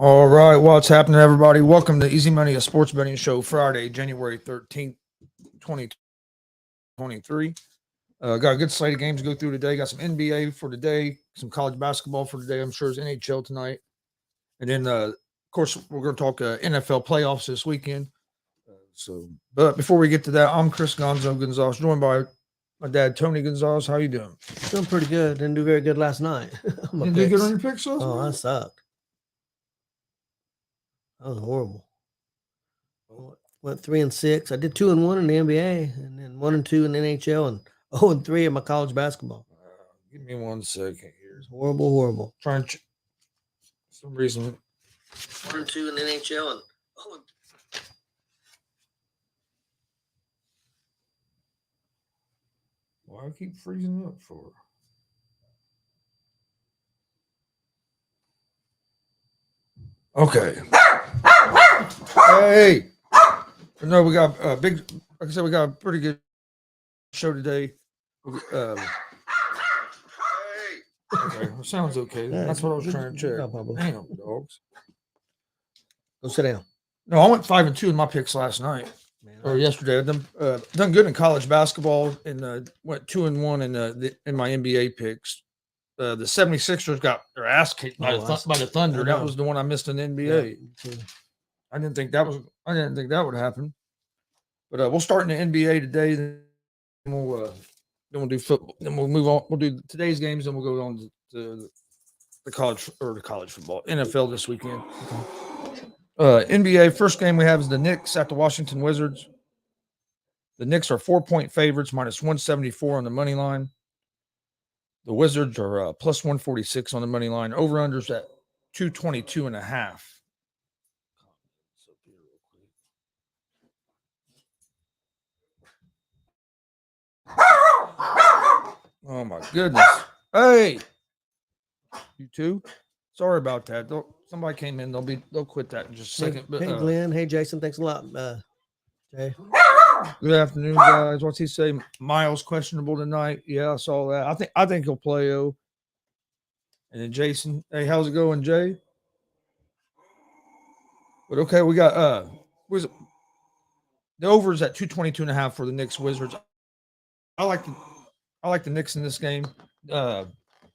All right, what's happening, everybody? Welcome to Easy Money, a sports betting show, Friday, January 13th, 2023. Got a good slate of games to go through today. Got some NBA for today, some college basketball for today. I'm sure it's NHL tonight. And then, of course, we're going to talk NFL playoffs this weekend. But before we get to that, I'm Chris Gonzalez, joined by my dad, Tony Gonzalez. How you doing? Doing pretty good. Didn't do very good last night. You did good on your picks last Oh, night? I sucked. That was horrible. Went 3-6. I did 2-1 in the NBA, and then 1-2 in the NHL, and 0-3 in my college basketball. Give me 1 second here. It's horrible. Trying to, for some reason. 1-2 in the NHL, and 0. Why I keep freezing up for? Okay. Hey. No, we got a big. Like I said, we got a pretty good show today. Okay, sounds okay. That's what I was trying to check. Damn, dogs. Go sit down. No, I went 5-2 in my picks last night or yesterday. I've done good in college basketball and went 2-1 in my NBA picks. The 76ers got their ass kicked by the Thunder. That was the one I missed in the NBA. Yeah. I didn't think that would happen. But we'll start in the NBA today. Then we'll do football. Then we'll move on. We'll do today's games. Then we'll go on to the college football, NFL this weekend. NBA first game we have is the Knicks at the Washington Wizards. The Knicks are 4-point favorites, minus 174 on the money line. The Wizards are plus 146 on the money line. Over-unders at 222.5. Oh, my goodness. Hey! You too? Sorry about that. Somebody came in. They'll quit that in just a second. Hey, Glenn. Hey, Jason. Thanks a lot, Jay. Good afternoon, guys. What's he say? Miles questionable tonight. Yeah, I saw that. I think he'll play. And then Jason. Hey, how's it going, Jay? But okay, we got the overs at 222.5 for the Knicks Wizards. I like the Knicks in this game.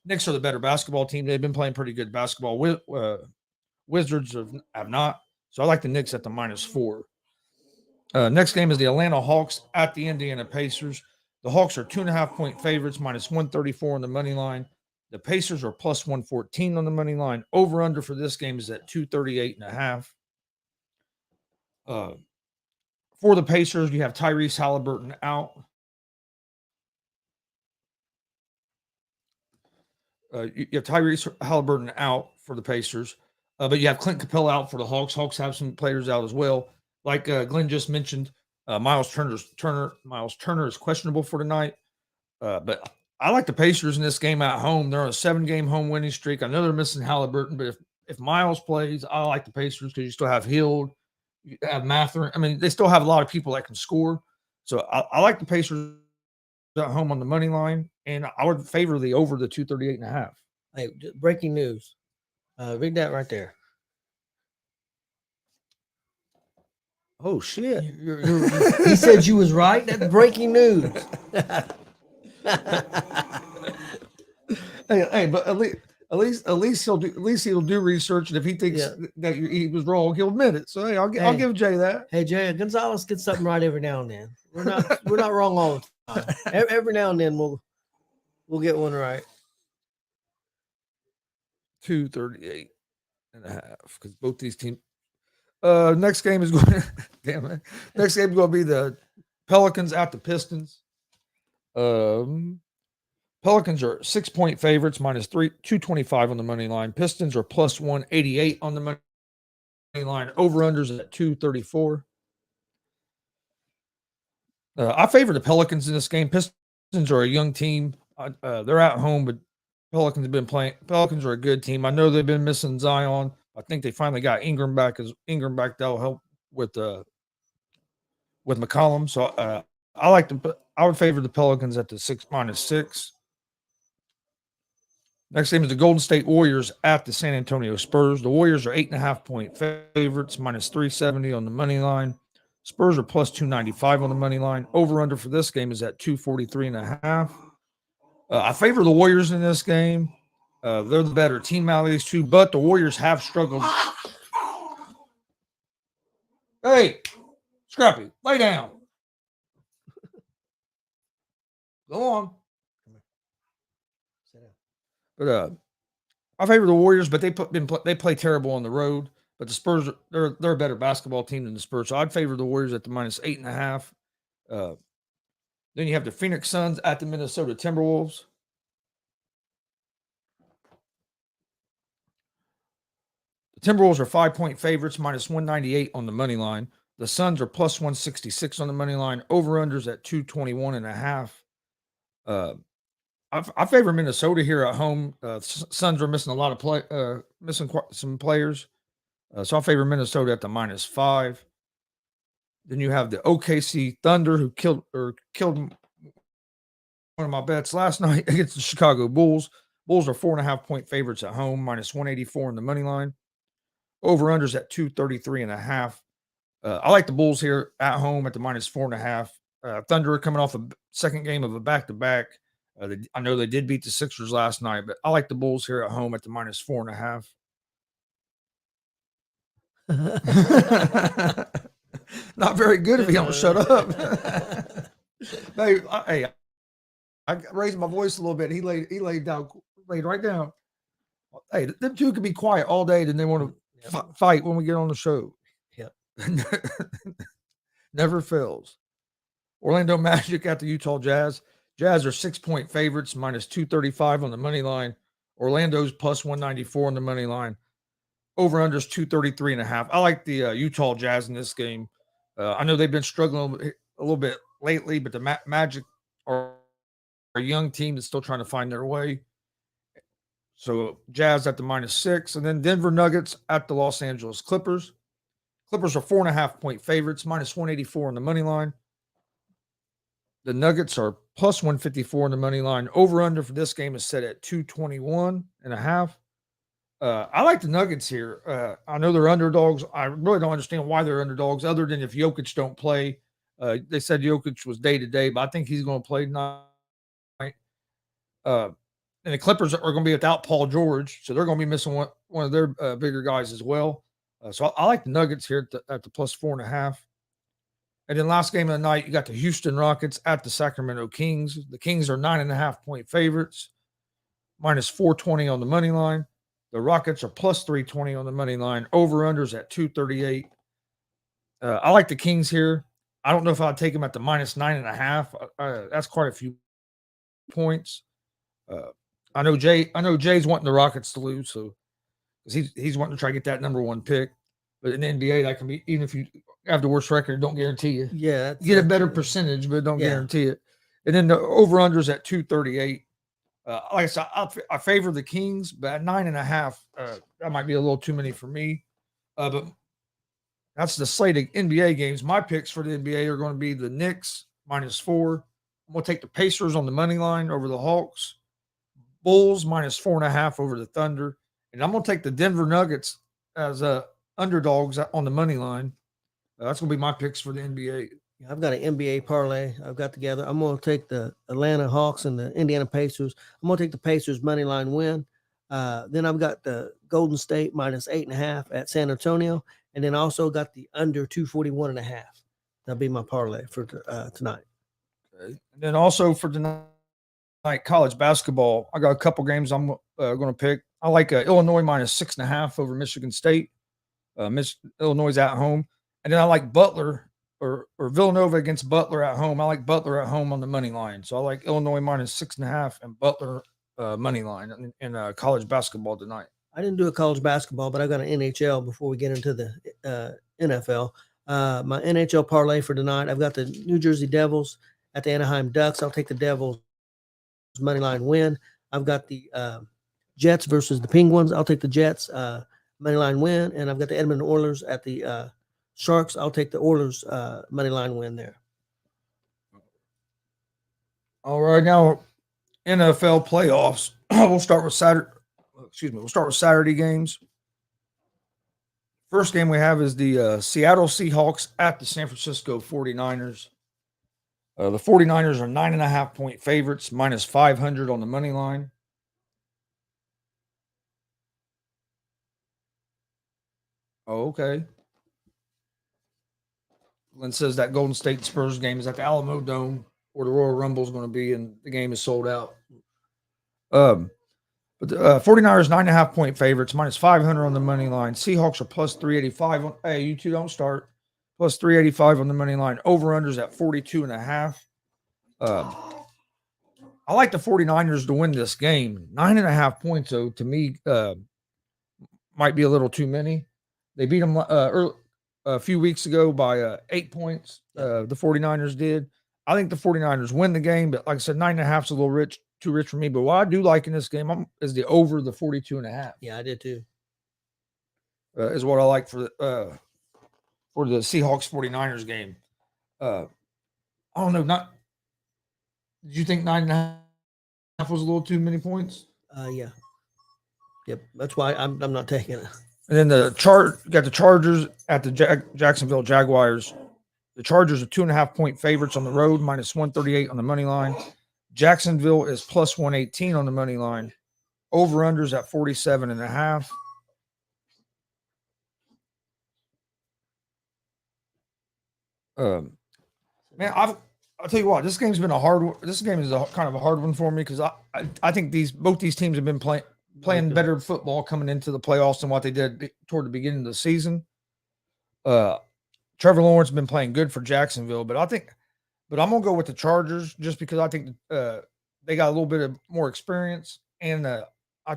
Knicks are the better basketball team. They've been playing pretty good basketball. Wizards have not. So I like the Knicks at the -4. Next game is the Atlanta Hawks at the Indiana Pacers. The Hawks are 2.5-point favorites, minus 134 on the money line. The Pacers are plus 114 on the money line. Over under for this game is at 238.5. For the Pacers, you have Tyrese Halliburton out. You have Tyrese Halliburton out for the Pacers, but you have Clint Capella out for the Hawks. Hawks have some players out as well. Like Glenn just mentioned, Miles Turner is questionable for tonight. But I like the Pacers in this game at home. They're on a 7-game home winning streak. I know they're missing Halliburton, but if Miles plays, I like the Pacers because you still have Hield, you have Mathurin. I mean, they still have a lot of people that can score. So I like the Pacers at home on the money line, and I would favor the over the 238.5. Hey, breaking news. Read that right there. Oh shit! He said you was right. That's breaking news. hey, but at least he'll do research, and if he thinks that he was wrong, he'll admit it. So hey, I'll give Jay that. Hey, Jay, Gonzalez gets something right every now and then. We're not wrong all the time. Every now and then we'll get one right. 238.5 because both these teams. Next game is going. Damn it! Next game is going to be the Pelicans at the Pistons. Pelicans are 6-point favorites, minus 225 on the money line. Pistons are plus 188 on the money line. Over unders at 234. I favor the Pelicans in this game. Pistons are a young team. They're at home, but Pelicans have been playing. Pelicans are a good team. I know they've been missing Zion. I think they finally got Ingram back. That'll help with McCollum. So I would favor the Pelicans at the -6. Next game is the Golden State Warriors at the San Antonio Spurs. The Warriors are 8.5-point favorites, minus 370 on the money line. Spurs are plus 295 on the money line. Over under for this game is at 243.5. I favor the Warriors in this game. They're the better team out of these two, but the Warriors have struggled. Hey, Scrappy, lay down. Go on. But I favor the Warriors, but they play terrible on the road. But the Spurs, they're a better basketball team than the Spurs. So I'd favor the Warriors at the minus 8.5. Then you have the Phoenix Suns at the Minnesota Timberwolves. The Timberwolves are 5-point favorites, minus 198 on the money line. The Suns are plus 166 on the money line. Over-unders at 221.5. I favor Minnesota here at home. Suns are missing a lot of missing some players. So I favor Minnesota at the minus 5. Then you have the OKC Thunder, who killed one of my bets last night against the Chicago Bulls. Bulls are 4.5-point favorites at home, minus 184 on the money line. Over-unders at 233.5. I like the Bulls here at home at the minus 4.5. Thunder coming off a second game of a back-to-back. I know they did beat the Sixers last night, but I like the Bulls here at home at the minus 4.5. Not very good if you don't shut up. Hey, I raised my voice a little bit. He laid right down. Hey, them two can be quiet all day, then they want to fight when we get on the show. Yep. Never fails. Orlando Magic at the Utah Jazz. Jazz are 6-point favorites, minus 235 on the money line. Orlando's plus 194 on the money line. Over-unders 233.5. I like the Utah Jazz in this game. I know they've been struggling a little bit lately, but the Magic are a young team that's still trying to find their way. So Jazz at the minus 6. And then Denver Nuggets at the Los Angeles Clippers. Clippers are 4.5-point favorites, minus 184 on the money line. The Nuggets are plus 154 on the money line. Over-under for this game is set at 221.5. I like the Nuggets here. I know they're underdogs. I really don't understand why they're underdogs, other than if Jokic don't play. They said Jokic was day-to-day, but I think he's going to play tonight. And the Clippers are going to be without Paul George, so they're going to be missing one of their bigger guys as well. So I like the Nuggets here at the plus 4.5. And then last game of the night, you got the Houston Rockets at the Sacramento Kings. The Kings are 9.5-point favorites, minus 420 on the money line. The Rockets are plus 320 on the money line. Over-unders at 238. I like the Kings here. I don't know if I'd take them at the minus 9.5. That's quite a few points. I know Jay's wanting the Rockets to lose, so he's wanting to try to get that number 1 pick. But in the NBA, that can be, even if you have the worst record, don't guarantee you. Yeah, get a better percentage, but don't guarantee it. And then the over-unders at 238. Like I said, I favor the Kings, but at 9.5, that might be a little too many for me. But that's the slate of NBA games. My picks for the NBA are going to be the Knicks minus 4. I'm going to take the Pacers on the money line over the Hawks. Bulls minus 4.5 over the Thunder. And I'm going to take the Denver Nuggets as underdogs on the money line. That's going to be my picks for the NBA. I've got an NBA parlay I've got together. I'm going to take the Atlanta Hawks and the Indiana Pacers. I'm going to take the Pacers money line win. Then I've got the Golden State minus 8.5 at San Antonio. And then also got the under 241.5. That'll be my parlay for tonight. Okay. And then also for tonight, college basketball, I got a couple games I'm going to pick. I like Illinois minus 6.5 over Michigan State. Illinois is at home. And then I like Butler or Villanova against Butler at home. I like Butler at home on the money line. So I like Illinois minus 6.5 and Butler money line in college basketball tonight. I didn't do a college basketball, but I got an NHL before we get into the NFL. My NHL parlay for tonight, I've got the New Jersey Devils at the Anaheim Ducks. I'll take the Devils money line win. I've got the Jets versus the Penguins. I'll take the Jets money line win. And I've got the Edmonton Oilers at the Sharks. I'll take the Oilers money line win there. All right, now NFL playoffs. we'll start with Saturday. Excuse me. We'll start with Saturday games. First game we have is the Seattle Seahawks at the San Francisco 49ers. The 49ers are 9.5-point favorites, minus 500 on the money line. Oh, okay. Glenn says that Golden State Spurs game is at the Alamo Dome, where the Royal Rumble is going to be, and the game is sold out. But the 49ers 9.5-point favorites, minus 500 on the money line. Seahawks are plus 385. Hey, you two don't start. Plus 385 on the money line. Over-unders at 42.5. I like the 49ers to win this game. 9.5 points, though, to me, might be a little too many. They beat them a few weeks ago by 8 points. The 49ers did. I think the 49ers win the game, but like I said, 9.5 is a little too rich for me. But what I do like in this game is the over the 42.5. Yeah, I did too. Is what I like for the Seahawks 49ers game. I don't know. Did you think 9.5 was a little too many points? Yeah. Yep. That's why I'm not taking it. And then got the Chargers at the Jacksonville Jaguars. The Chargers are 2.5-point favorites on the road, minus 138 on the money line. Jacksonville is plus 118 on the money line. Over-unders at 47.5. Man, I'll tell you what, this game is kind of a hard one for me because I think both these teams have been playing better football coming into the playoffs than what they did toward the beginning of the season. Trevor Lawrence has been playing good for Jacksonville, but I'm gonna go with the Chargers just because I think they got a little bit of more experience, and I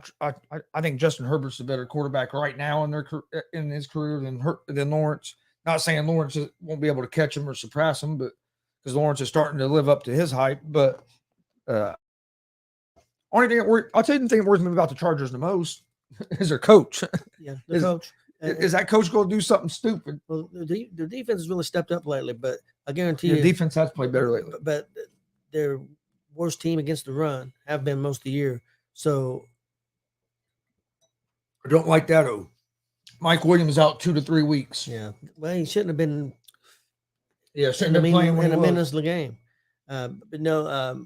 think Justin Herbert's the better quarterback right now in his career than Lawrence. Not saying Lawrence won't be able to catch him or surpass him, but because Lawrence is starting to live up to his hype. But only thing I'll tell you the thing that worries me about the Chargers the most is their coach. Yeah, the coach. Is that coach going to do something stupid? Well, their defense has really stepped up lately, but I guarantee you, the defense has played better lately. But their worst team against the run have been most of the year. So I don't like that. Mike Williams out 2 to 3 weeks. Yeah, well, he shouldn't have been. Yeah, shouldn't have been playing in a meaningless game. But no,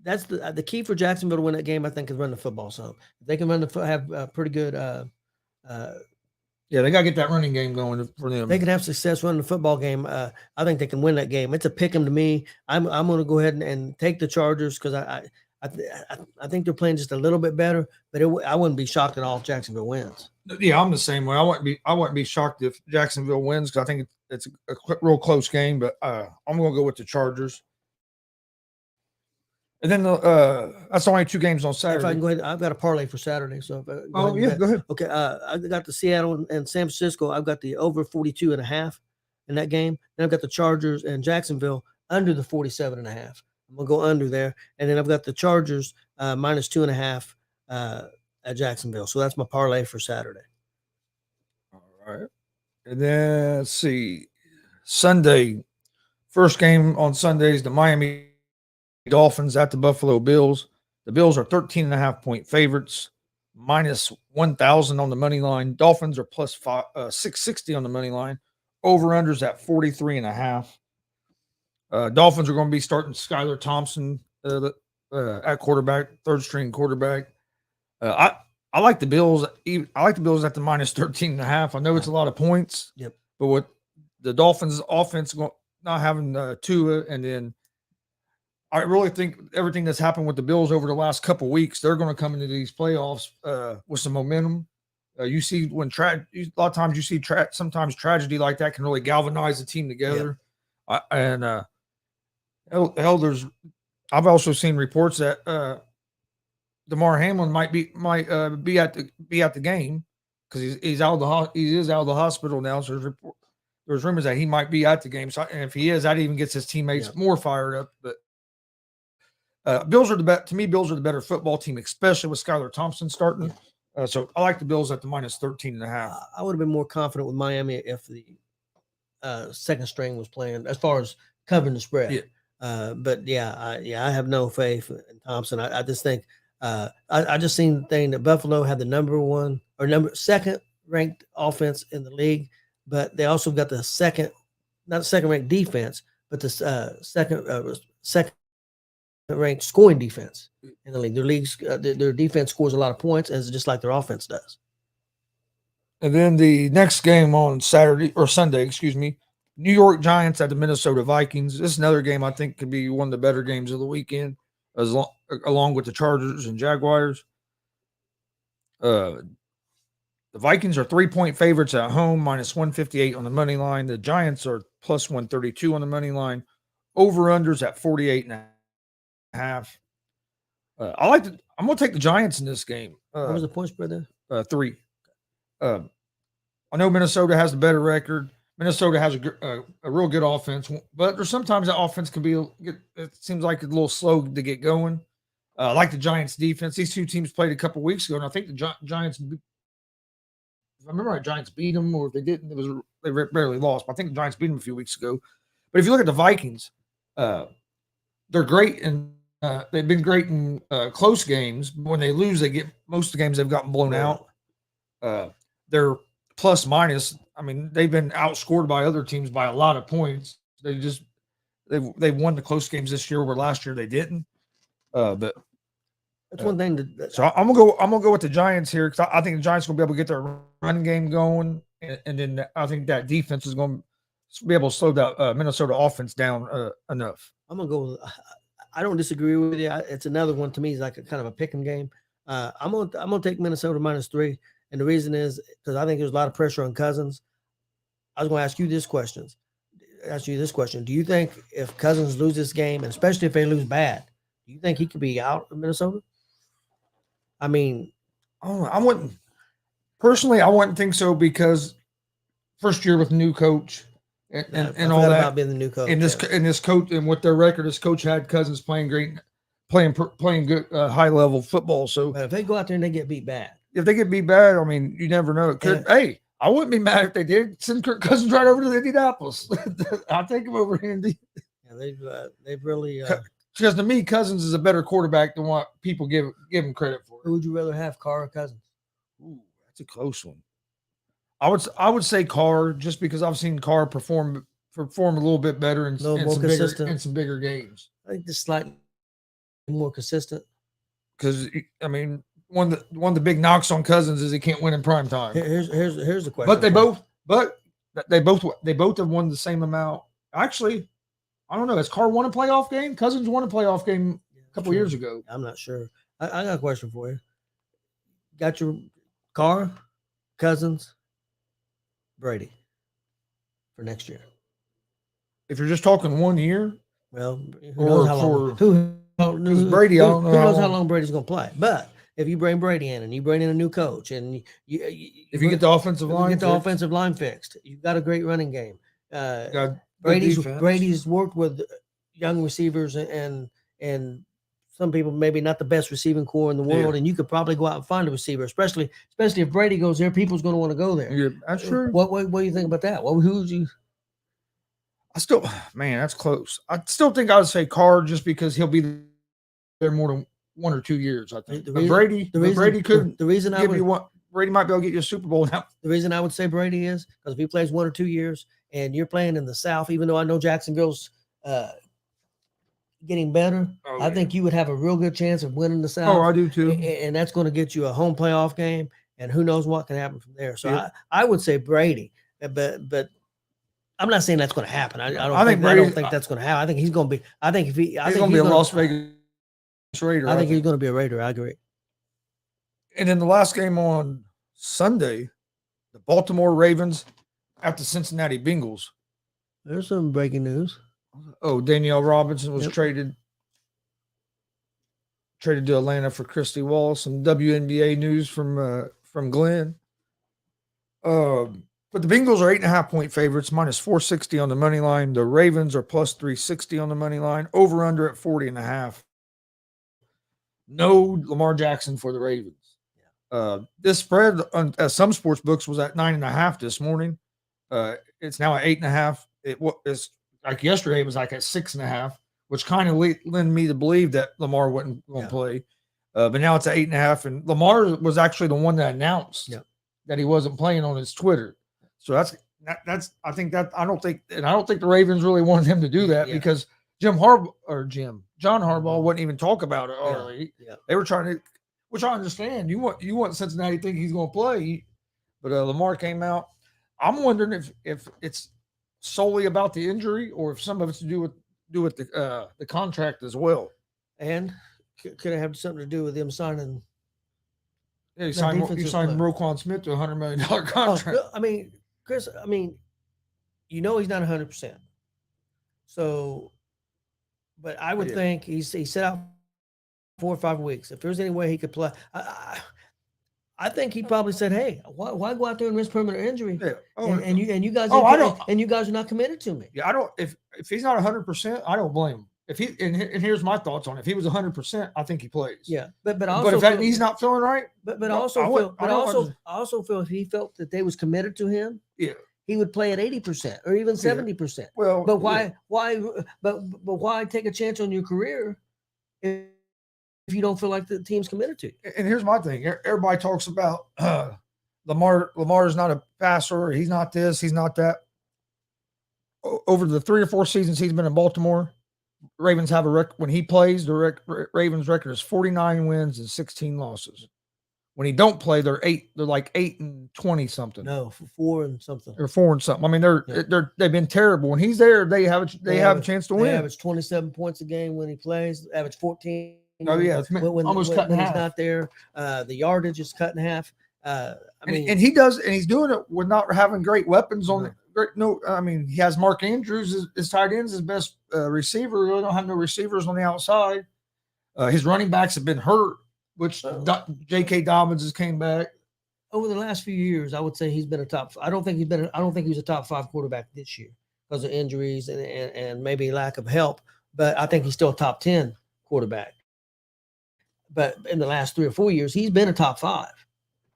that's the key for Jacksonville to win that game. I think is run the football. So if they can have pretty good. Yeah, they got to get that running game going for them. They can have success running the football game. I think they can win that game. It's a pick 'em to me. I'm going to go ahead and take the Chargers because I think they're playing just a little bit better. But I wouldn't be shocked at all if Jacksonville wins. Yeah, I'm the same way. I wouldn't be shocked if Jacksonville wins because I think it's a real close game. But I'm going to go with the Chargers. And then that's only 2 games on Saturday. If I can go ahead, I've got a parlay for Saturday. So go ahead. Okay, I got the Seattle and San Francisco. I've got the over 42.5 in that game. Then I've got the Chargers and Jacksonville under the 47.5. I'm gonna go under there, and then I've got the Chargers minus 2.5 at Jacksonville. So that's my parlay for Saturday. All right, and then let's see, Sunday. First game on Sunday is the Miami Dolphins at the Buffalo Bills. The Bills are 13.5-point favorites, minus 1,000 on the money line. Dolphins are plus 660 on the money line. Over-unders at 43.5. Dolphins are going to be starting Skylar Thompson at quarterback, third-string quarterback. I like the Bills. I like the Bills at the minus 13.5. I know it's a lot of points. Yep. But with the Dolphins' offense not having Tua, and then I really think everything that's happened with the Bills over the last couple of weeks, they're going to come into these playoffs with some momentum. You see when a lot of times you see sometimes tragedy like that can really galvanize the team together. I've also seen reports that DeMar Hamlin might be at the game because he is out of the hospital now. So there's rumors that he might be at the game. So, and if he is, that even gets his teammates more fired up. But Bills are the better football team, especially with Skylar Thompson starting. So I like the Bills at the minus 13.5. I would have been more confident with Miami if the second string was playing as far as covering the spread. Yeah. But I have no faith in Thompson. I just think I just seen the thing that Buffalo had the number one or number second ranked offense in the league, but they also got the second, not the second ranked defense, but the second ranked scoring defense in the league. Their defense scores a lot of points, as just like their offense does. And then the next game on Saturday or Sunday, excuse me, New York Giants at the Minnesota Vikings. This is another game I think could be one of the better games of the weekend, along with the Chargers and Jaguars. The Vikings are 3-point favorites at home, minus 158 on the money line. The Giants are plus 132 on the money line. Over-unders at 48.5. I'm going to take the Giants in this game. What was the point spread there? 3. I know Minnesota has the better record. Minnesota has a real good offense, but there's sometimes that offense can be, it seems like a little slow to get going. I like the Giants defense. These two teams played a couple weeks ago, and I think the Giants, if I remember right, Giants beat them, or if they didn't, they barely lost. But I think the Giants beat them a few weeks ago. But if you look at the Vikings, they're great, and they've been great in close games. But when they lose, they get most of the games they've gotten blown out. They're plus minus. I mean, they've been outscored by other teams by a lot of points. They've won the close games this year, where last year they didn't. But that's one thing. So I'm gonna go with the Giants here, because I think the Giants are gonna be able to get their run game going, and then I think that defense is going to be able to slow that Minnesota offense down enough. I'm gonna go. I don't disagree with you. It's another one to me. It's like a kind of a pick'em game. I'm gonna take Minnesota -3. And the reason is because I think there's a lot of pressure on Cousins. I was going to ask you this question. Do you think if Cousins lose this game, and especially if they lose bad, do you think he could be out of Minnesota? I mean, I wouldn't think so, because first year with new coach and all that about being the new coach. And this coach, and with their record, this coach had Cousins playing good high level football. So but if they go out there and they get beat bad. If they get beat bad, I mean, you never know. It could. Hey, I wouldn't be mad if they did send Kirk Cousins right over to Indianapolis. I'll take him over Indy. Yeah, they've really. Because to me, Cousins is a better quarterback than what people give him credit for. Who would you rather have, Carr or Cousins? Ooh, that's a close one. I would say Carr, just because I've seen Carr perform a little bit better in some bigger games. I think just slightly more consistent. Because I mean, one of the big knocks on Cousins is he can't win in prime time. Here's the question. But they both have won the same amount. Actually, I don't know. Has Carr won a playoff game? Cousins won a playoff game a couple years ago. I'm not sure. I got a question for you. Got your Carr, Cousins, Brady for next year? If you're just talking 1 year, well, who knows how long? Brady? I don't know. Who knows how long Brady's going to play? But if you bring Brady in and you bring in a new coach, and if you get the offensive line fixed, you've got a great running game. Brady's worked with young receivers and some people maybe not the best receiving core in the world, and you could probably go out and find a receiver, especially if Brady goes there, people's going to want to go there. Yeah, that's true. What do you think about that? Who would you? That's close. I still think I would say Carr, just because he'll be there more than 1 or 2 years. I think. Brady might be able to get you a Super Bowl now. The reason I would say Brady is because if he plays 1 or 2 years and you're playing in the South, even though I know Jacksonville's getting better, I think you would have a real good chance of winning the South. Oh, I do too. And that's going to get you a home playoff game, and who knows what can happen from there. So I would say Brady, but I'm not saying that's going to happen. I don't think that's going to happen. I think he's going to be. He's going to be a Las Vegas Raider. I think he's going to be a Raider. I agree. And then the last game on Sunday, the Baltimore Ravens at the Cincinnati Bengals. There's some breaking news. Oh, Danielle Robinson was traded to Atlanta for Christy Wallace. Some WNBA news from Glenn. But the Bengals are 8.5-point favorites, minus 460 on the money line. The Ravens are plus 360 on the money line. Over under at 40.5. No Lamar Jackson for the Ravens. This spread on some sports books was at 9.5 this morning. It's now at 8.5. It was like yesterday. It was like at 6.5 which kind of led me to believe that Lamar wasn't going to Yeah. play. But now it's at 8.5, and Lamar was actually the one that announced that he wasn't playing on his Twitter. So that's I don't think the Ravens really wanted him to do that because John Harbaugh wouldn't even talk about it early. Yeah. They were trying to, which I understand. You want Cincinnati to think he's going to play, but Lamar came out. I'm wondering if it's solely about the injury or if some of it's to do with the contract as well. And could it have something to do with him signing? Yeah, you signed Roquan Smith to a $100 million contract. I mean, Chris, he's not 100%. So, but I would think he set out 4 or 5 weeks. If there's any way he could play, I think he probably said, "Hey, why go out there and risk permanent injury?" Yeah. And you guys, you guys are not committed to me. Yeah, I don't. If he's not 100%, I don't blame him. If he and here's my thoughts on it. If he was 100%, I think he plays. Yeah, but also, if he's not feeling right, I also feel if he felt that they was committed to him, he would play at 80% or even 70%. Well, but why take a chance on your career if you don't feel like the team's committed to you? And here's my thing: everybody talks about Lamar. Lamar is not a passer. He's not this. He's not that. Over the 3 or 4 seasons he's been in Baltimore, Ravens have a record. When he plays, the Ravens record is 49 wins and 16 losses. When he don't play, they're like 8 and 20 something. No, 4 and something. They're 4 and something. I mean, they've been terrible. When he's there, they have a chance to win. They average 27 points a game when he plays. Average 14. Oh yeah, when almost cut in half. He's not there. The yardage is cut in half. He's doing it with not having great weapons on it. He has Mark Andrews as tight ends, his best receiver. Really don't have no receivers on the outside. His running backs have been hurt, which J.K. Dobbins has came back. Over the last few years, I would say he's been a top. I don't think he was a top 5 quarterback this year because of injuries and maybe lack of help. But I think he's still a top 10 quarterback. But in the last 3 or 4 years, he's been a top 5.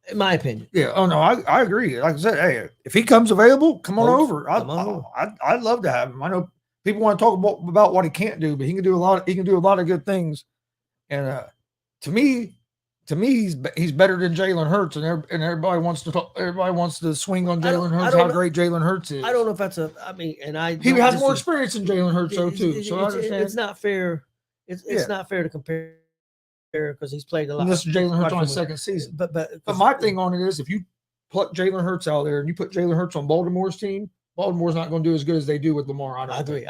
In my opinion. Yeah. Oh no, I agree. Like I said, hey, if he comes available, come on over. I'd love to have him. I know people want to talk about what he can't do, but he can do a lot. He can do a lot of good things. And to me, he's better than Jalen Hurts, and everybody wants to talk. Everybody wants to swing on Jalen Hurts. How great Jalen Hurts is. I don't know if that's he has more experience than Jalen Hurts though too. So I understand. It's not fair. It's not fair to compare. Because he's played a lot. And this is Jalen Hurts on his second season. But my thing on it is if you pluck Jalen Hurts out there and you put Jalen Hurts on Baltimore's team, Baltimore's not going to do as good as they do with Lamar. I agree.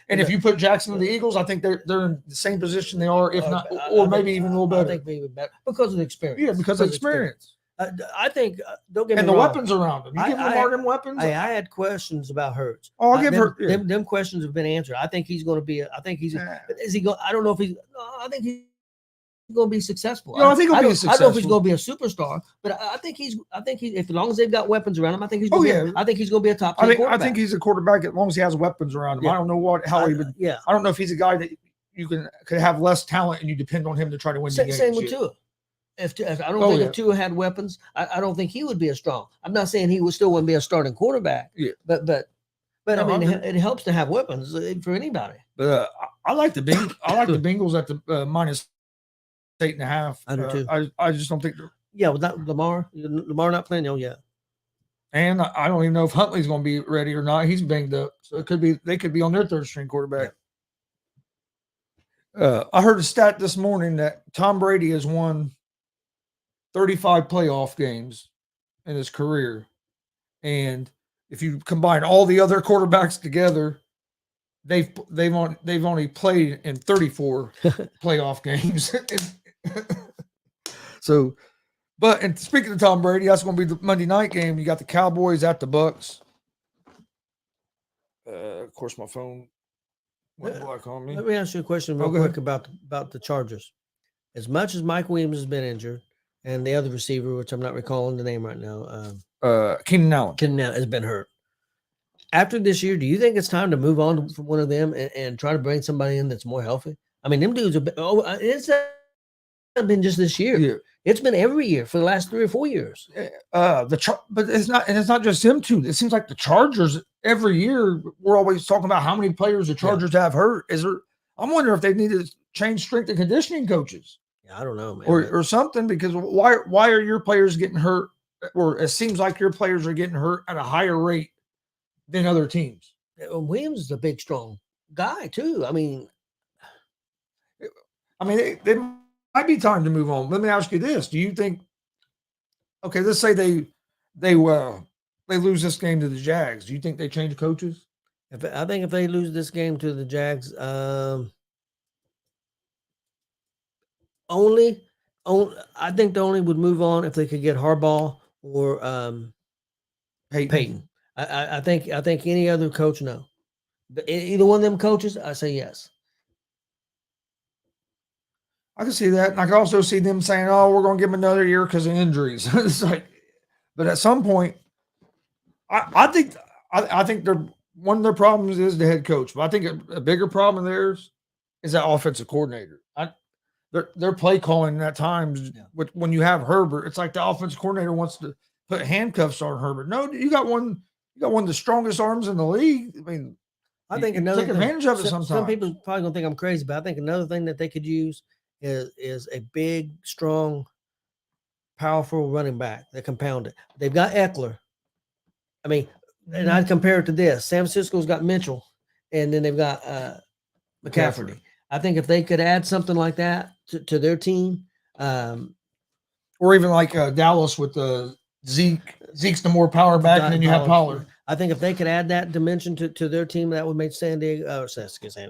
If you put Jackson and the Eagles, I think they're in the same position they are, if not, or maybe even a little better. I think maybe better because of the experience. Yeah, because of experience. I think don't get me wrong. And the weapons around him. You give Lamar them weapons. I had questions about Hurts. Oh, I'll give Hurts. Them questions have been answered. I think he's going to be. Is he going? I don't know if he's. I think he's going to be successful. I think he'll be successful. I don't know if he's going to be a superstar, but I think he's. If as long as they've got weapons around him, I think he's. I think he's going to be a top 10 quarterback. I think he's a quarterback as long as he has weapons around him. Yeah. I don't know how he would. Yeah. I don't know if he's a guy that you could have less talent and you depend on him to try to win the game. Same with Tua. If I don't think if Tua had weapons, I don't think he would be as strong. I'm not saying he wouldn't be a starting quarterback. Yeah. But it helps to have weapons for anybody. But I like the Bengals at the minus 8.5. I do too. I just don't think. Yeah, with that Lamar not playing. Oh yeah. And I don't even know if Huntley's going to be ready or not. He's banged up, so they could be on their third string quarterback. Yeah. I heard a stat this morning that Tom Brady has won 35 playoff games in his career, and if you combine all the other quarterbacks together, they've only played in 34 playoff games. So, and speaking of Tom Brady, that's going to be the Monday night game. You got the Cowboys at the Bucks. Of course, my phone went black on me. Let me ask you a question real quick about the Chargers. As much as Mike Williams has been injured, and the other receiver, which I'm not recalling the name right now, Keenan Allen. Has been hurt. After this year, do you think it's time to move on from one of them and try to bring somebody in that's more healthy? I mean, them dudes have been. It's not been just this year. Yeah. It's been every year for the last 3 or 4 years. But it's not, and it's not just them two. It seems like the Chargers every year we're always talking about how many players the Chargers have hurt. I'm wondering if they need to change strength and conditioning coaches Yeah, I don't know, man. or something, because why are your players getting hurt, or it seems like your players are getting hurt at a higher rate than other teams? Williams is a big, strong guy too. I mean, they might be time to move on. Let me ask you this: do you think? Okay, let's say they lose this game to the Jags. Do you think they change coaches? I think if they lose this game to the Jags, I think they only would move on if they could get Harbaugh or Peyton. I think any other coach, no. But either one of them coaches, I say yes. I can see that. And I can also see them saying, "Oh, we're going to give them another year because of injuries." It's like, but at some point, I think they're one of their problems is the head coach. But I think a bigger problem of theirs is that offensive coordinator. Their play calling at times when you have Herbert, it's like the offensive coordinator wants to put handcuffs on Herbert. No, you got one of the strongest arms in the league. I mean, I think another take advantage of it sometimes. Some people probably gonna think I'm crazy, but I think another thing that they could use is a big, strong, powerful running back that compound it. They've got Eckler. I mean, and I'd compare it to this. San Francisco's got Mitchell, and then they've got McCaffrey. I think if they could add something like that to their team, or even like Dallas with Zeke. Zeke's the more power back, and then you have Pollard. I think if they could add that dimension to their team, that would make San Diego,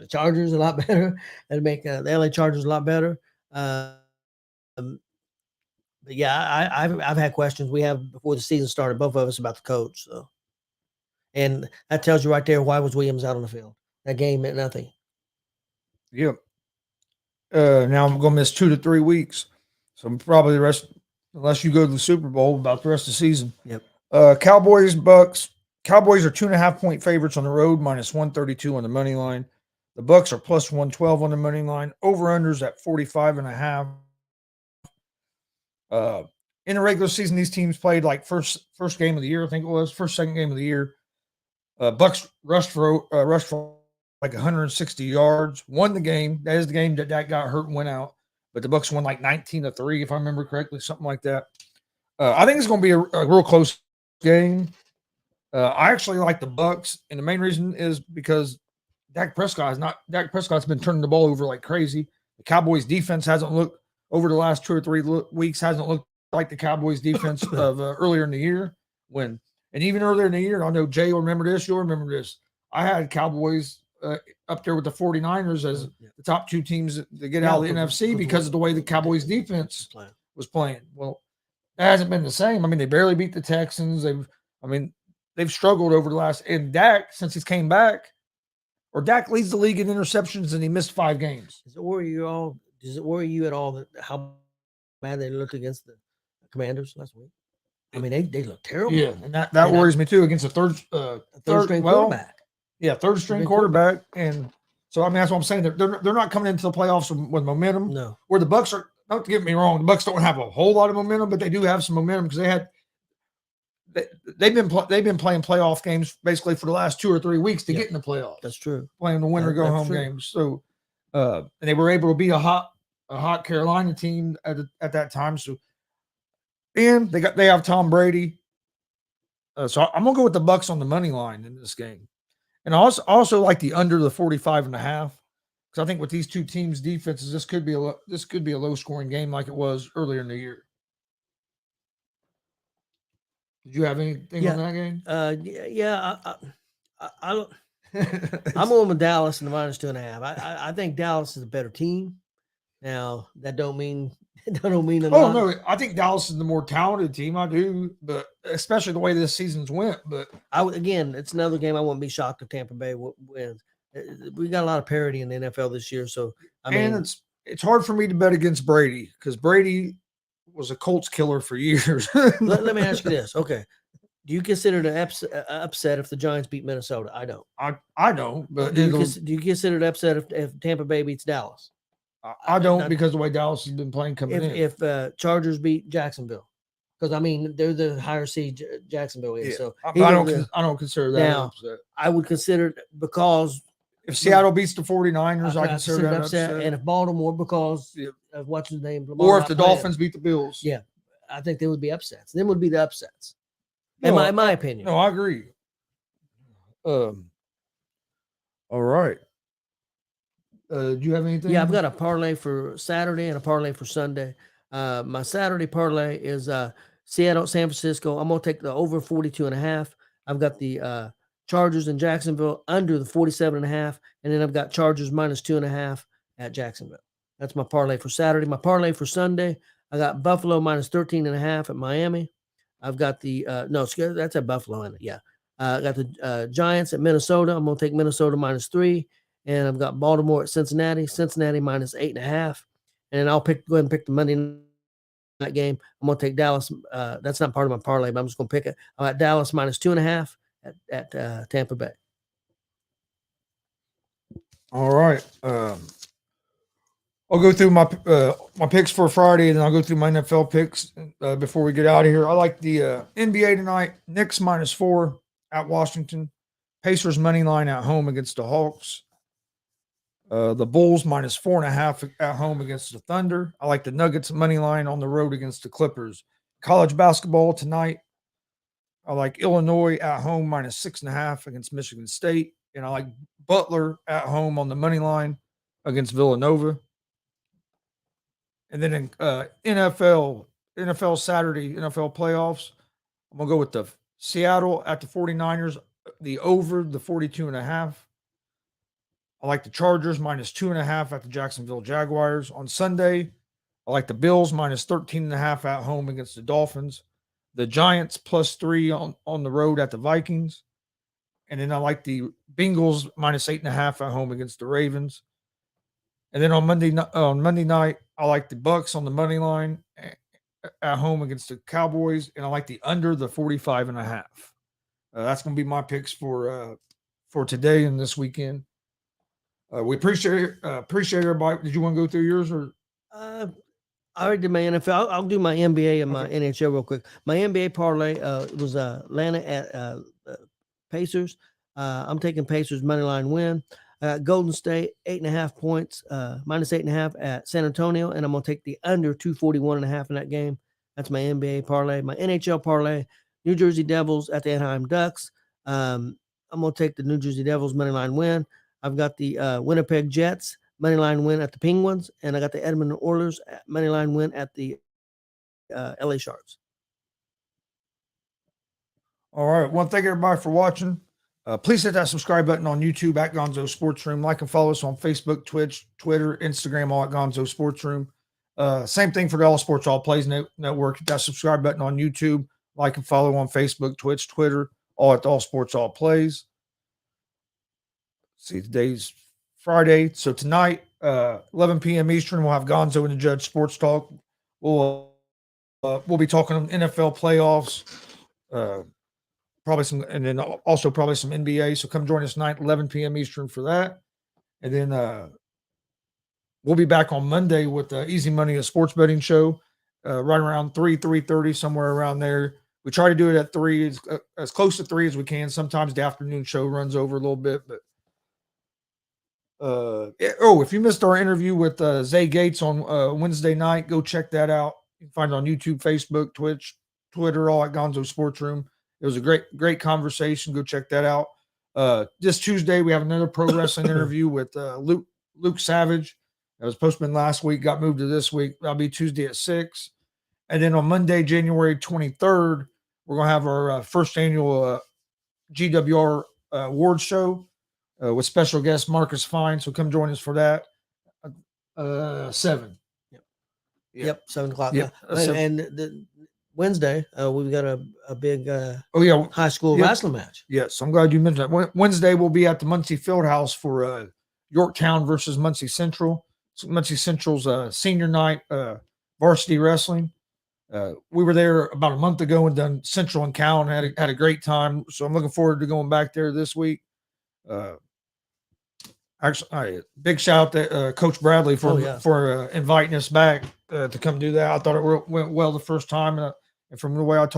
Chargers a lot better. That'd make the LA Chargers a lot better. But yeah, I've had questions we have before the season started, both of us, about the coach. So, and that tells you right there why was Williams out on the field. That game meant nothing. Yep. Now I'm going to miss 2 to 3 weeks, so probably the rest, unless you go to the Super Bowl, about the rest of the season. Yep. Cowboys, Bucks. Cowboys are 2.5-point favorites on the road, -132 on the money line. The Bucks are +112 on the money line. Over-unders at 45.5. In the regular season, these teams played like first game of the year, I think it was second game of the year. Bucks rushed for like 160 yards, won the game. That is the game that got hurt and went out. But the Bucks won like 19-3, if I remember correctly, something like that. I think it's going to be a real close game. I actually like the Bucks, and the main reason is because Dak Prescott's been turning the ball over like crazy. The Cowboys defense hasn't looked over the last 2 or 3 weeks hasn't looked like the Cowboys defense of earlier in the year. And even earlier in the year, I know Jay will remember this. You'll remember this. I had Cowboys up there with the 49ers as the top 2 teams to get out of the NFC because of the way the Cowboys defense was playing. Well, that hasn't been the same. I mean, they barely beat the Texans. They've struggled over the last, and Dak, since he's came back, or Dak leads the league in interceptions and he missed 5 games. Does it worry you at all that how bad they looked against the Commanders last week? I mean, they look terrible. Yeah, and that worries me too against a third string quarterback. Yeah, third string quarterback. And so, I mean, that's what I'm saying. They're not coming into the playoffs with momentum. No. Where the Bucks are, don't get me wrong, the Bucks don't have a whole lot of momentum, but they do have some momentum because they've been playing playoff games basically for the last 2 or 3 weeks to get in the playoffs. That's true. Playing the winner go home games. So, and they were able to beat a hot Carolina team at that time. So, and they have Tom Brady. So I'm gonna go with the Bucks on the money line in this game, and I also like the under the 45.5 because I think with these 2 teams' defenses, this could be a low scoring game like it was earlier in the year. Did you have anything on that game? I'm going with Dallas in the -2.5. I think Dallas is a better team. Now that don't mean no, I think Dallas is the more talented team. I do, but especially the way this season's went. But again, it's another game I wouldn't be shocked if Tampa Bay wins. We got a lot of parity in the NFL this year, so it's hard for me to bet against Brady because Brady was a Colts killer for years. let me ask you this. Okay. Do you consider it an upset if the Giants beat Minnesota? I don't. I don't. But do you consider it upset if Tampa Bay beats Dallas? I don't because the way Dallas has been playing coming in. If Chargers beat Jacksonville, because I mean they're the higher seed Jacksonville is. So I don't consider that now, upset. I would consider it because if Seattle beats the 49ers, I consider consider that upset. And if Baltimore, because Yeah. of what's his name, Lamar Or if not the playing, Dolphins beat the Bills. yeah, I think they would be upsets. Them would be the upsets. No, In my opinion. No, I agree. All right. Do you have anything? Yeah, I've got a parlay for Saturday and a parlay for Sunday. My Saturday parlay is Seattle, San Francisco. I'm going to take the over 42.5. I've got the Chargers in Jacksonville under the 47.5. And then I've got Chargers minus 2.5 at Jacksonville. That's my parlay for Saturday. My parlay for Sunday, I got Buffalo minus 13.5 at Miami. I've got the that's at Buffalo in it. Yeah. I got the Giants at Minnesota. I'm going to take Minnesota minus 3. And I've got Baltimore at Cincinnati. Cincinnati minus 8.5. And then I'll go ahead and pick the Monday night game. I'm going to take Dallas. That's not part of my parlay, but I'm just going to pick it. I got Dallas minus 2.5 at Tampa Bay. All right. I'll go through my picks for Friday, and then I'll go through my NFL picks before we get out of here. I like the NBA tonight. Knicks minus 4 at Washington. Pacers money line at home against the Hawks. The Bulls minus 4.5 at home against the Thunder. I like the Nuggets money line on the road against the Clippers. College basketball tonight. I like Illinois at home minus 6.5 against Michigan State. And I like Butler at home on the money line against Villanova. And then in NFL Saturday, NFL playoffs, I'm going to go with the Seattle at the 49ers, the over the 42.5. I like the Chargers minus 2.5 at the Jacksonville Jaguars. On Sunday, I like the Bills minus 13.5 at home against the Dolphins. The Giants plus 3 on the road at the Vikings. And then I like the Bengals minus 8.5 at home against the Ravens. And then on Monday night, I like the Bucks on the money line at home against the Cowboys. And I like the under the 45.5. That's going to be my picks for today and this weekend. We appreciate everybody. Did you want to go through yours or? I already did my NFL. I'll do my NBA and my NHL real quick. My NBA parlay was Atlanta at Pacers. I'm taking Pacers money line win. Golden State 8.5 points, minus 8.5 at San Antonio, and I'm gonna take the under 241.5 in that game. That's my NBA parlay. My NHL parlay: New Jersey Devils at the Anaheim Ducks. I'm gonna take the New Jersey Devils money line win. I've got the Winnipeg Jets money line win at the Penguins, and I got the Edmonton Oilers money line win at the LA Sharks. All right. Well, thank everybody for watching. Please hit that subscribe button on YouTube at Gonzo Sports Room. Like and follow us on Facebook, Twitch, Twitter, Instagram, all at Gonzo Sports Room. Same thing for the All Sports All Plays Network. Hit that subscribe button on YouTube. Like and follow on Facebook, Twitch, Twitter, all at the All Sports All Plays. See, today's Friday. So tonight, 11 p.m. Eastern, we'll have Gonzo and the Judge Sports Talk. We'll be talking NFL playoffs, probably some, and then also probably some NBA. So come join us tonight, 11 p.m. Eastern for that. And then we'll be back on Monday with Easy Money, a sports betting show, right around 3:30, somewhere around there. We try to do it at 3, as close to 3 as we can. Sometimes the afternoon show runs over a little bit, but if you missed our interview with Zay Gates on Wednesday night, go check that out. You can find it on YouTube, Facebook, Twitch, Twitter, all at Gonzo Sports Room. It was a great conversation. Go check that out. This Tuesday, we have another pro wrestling interview with Luke Savage. That was postponed last week, got moved to this week. That'll be Tuesday at 6. And then on Monday, January 23rd, we're going to have our first annual GWR award show with special guest Marcus Fine. So come join us for that. 7. Yep, 7 o'clock. Yep. And the Wednesday, we've got a big high school Yep. wrestling match. Yes, I'm glad you mentioned that. Wednesday, we'll be at the Muncie Fieldhouse for Yorktown versus Muncie Central. So Muncie Central's senior night varsity wrestling. We were there about a month ago and done Central and Cowan, had a great time. So I'm looking forward to going back there this week. Actually, big shout out to Coach Bradley for inviting us back to come do that. I thought it went well the first time, and from what I've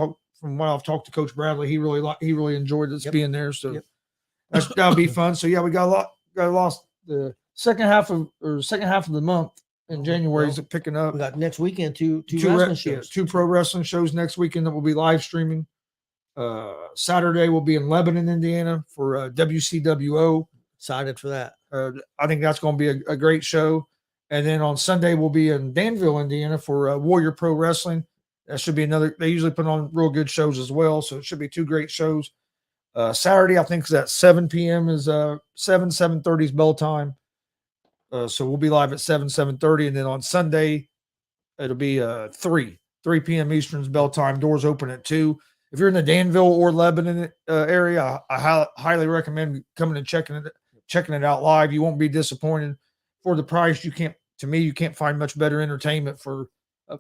talked to Coach Bradley, he really enjoyed us being there. So that'll be fun. So yeah, we got got lost the second half of the month in January is picking up. We got next weekend two wrestling shows. 2 pro wrestling shows next weekend that will be live streaming. Saturday we'll be in Lebanon, Indiana for WCWO. Excited for that. I think that's going to be a great show. And then on Sunday we'll be in Danville, Indiana for Warrior Pro Wrestling. That should be another. They usually put on real good shows as well, so it should be 2 great shows. Saturday I think is at 7 p.m. is 7:30 is bell time. So we'll be live at 7:30, and then on Sunday it'll be 3 p.m. Eastern's bell time. Doors open at 2. If you're in the Danville or Lebanon area, I highly recommend coming and checking it out live. You won't be disappointed. For the price, you can't find much better entertainment for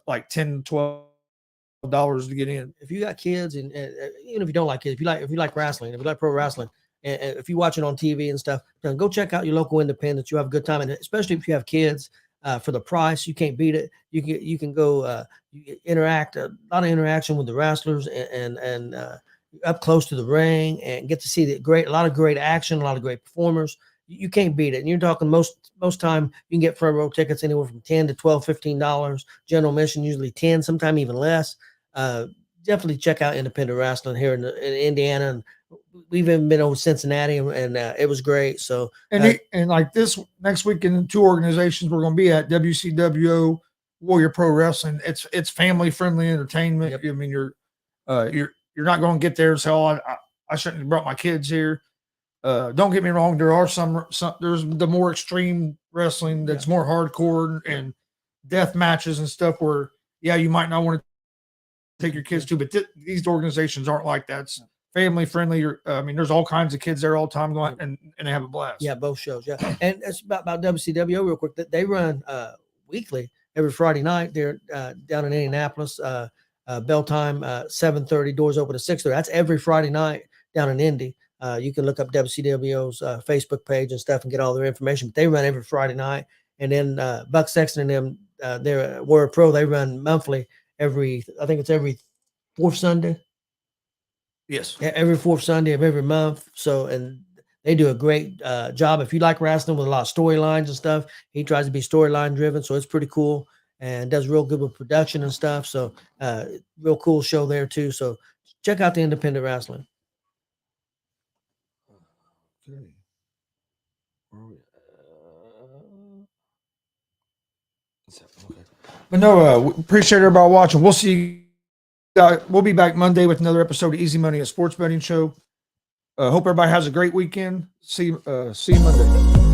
like $10, $12 to get in. If you got kids, and even if you don't like kids, if you like wrestling, if you like pro wrestling, and if you watch it on TV and stuff, then go check out your local independents. You have a good time, and especially if you have kids. For the price, you can't beat it. You can go you interact, a lot of interaction with the wrestlers, and up close to the ring, and get to see a lot of great action, a lot of great performers. You can't beat it. And you're talking most time you can get front row tickets anywhere from $10 to $12, $15. General admission usually 10, sometimes even less. Definitely check out independent wrestling here in Indiana, and we've even been over Cincinnati, and it was great. So and like this next weekend, 2 organizations we're going to be at: WCWO, Warrior Pro Wrestling. It's family friendly entertainment. Yep. I mean, you're not going to get there and say, "Oh, I shouldn't have brought my kids here." Don't get me wrong. There are some there's the more extreme wrestling that's more hardcore and death matches and stuff where you might not want to take your kids to, but these organizations aren't like that. It's family friendly. I mean, there's all kinds of kids there all the time going and they have a blast. Yeah, both shows. Yeah, and it's about WCWO real quick. They run weekly every Friday night. They're down in Indianapolis. Bell time 7:30. Doors open at 6:30. That's every Friday night down in Indy. You can look up WCWO's Facebook page and stuff and get all their information. But they run every Friday night, and then Buck Sexton and them, they're Warrior Pro. They run monthly. I think it's every 4th Sunday. Yes. Every 4th Sunday of every month. So, and they do a great job. If you like wrestling with a lot of storylines and stuff, he tries to be storyline driven. So it's pretty cool and does real good with production and stuff. So real cool show there too. So check out the independent wrestling. Okay. Okay. But no, we appreciate everybody watching. We'll see. We'll be back Monday with another episode of Easy Money, a sports betting show. Hope everybody has a great weekend. See you Monday.